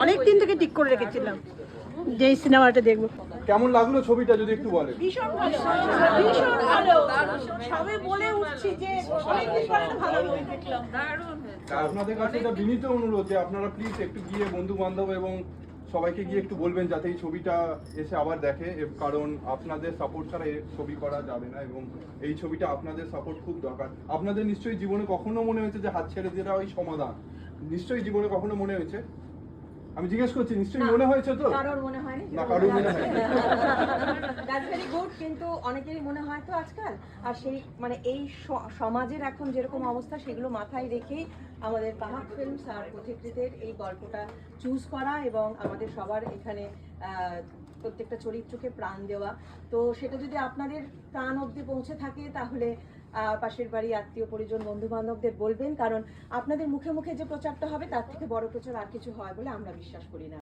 অনেক দিন থেকে ঠিক করে রেখেছিলাম যে এই সিনেমাটা দেখবো। কেমন লাগলো ছবিটা যদি একটু বলেন? ভীষণ ভালো, ভীষণ ভালো। সবে বলে উঠছি যে অনেকদিন পরে একটা ভালো মুভি দেখলাম, দারুণ। আপনাদের কাছে এটা বিনীত অনুরোধ যে আপনারা প্লিজ একটু গিয়ে বন্ধু বান্ধব এবং সবাইকে গিয়ে একটু বলবেন যাতে এই ছবিটা এসে আবার দেখে, কারণ আপনাদের সাপোর্ট ছাড়া এই ছবি করা যাবে না এবং এই ছবিটা আপনাদের সাপোর্ট খুব দরকার। আপনাদের নিশ্চয়ই জীবনে কখনো মনে হয়েছে যে হাত ছেড়ে দেওয়া ওই সমাধান? নিশ্চয়ই জীবনে কখনো মনে হয়েছে? আমি জিজ্ঞেস করছি, নিশ্চয়ই মনে হয়েছে তো? কারোর মনে হয়নি না, কারোর মনে হয়নি। দ্যাটস ভেরি গুড, কিন্তু অনেকেরই মনে হয় তো আজকাল। আর সেই মানে এই সমাজের এখন যেরকম অবস্থা সেগুলো মাথায় রেখেই আমাদের কাহাক ফিল্মস আর পথিকৃতের এই গল্পটা চুজ করা এবং আমাদের সবার এখানে প্রত্যেকটা চরিত্রকে প্রাণ দেওয়া। তো সেটা যদি আপনাদের প্রাণ অবধি পৌঁছে থাকে তাহলে পাশের বাড়ি আত্মীয় পরিজন বন্ধু বান্ধবদের বলবেন, কারণ আপনাদের মুখে মুখে যে প্রচারটা হবে তার থেকে বড় প্রচার আর কিছু হয় বলে আমরা বিশ্বাস করি না।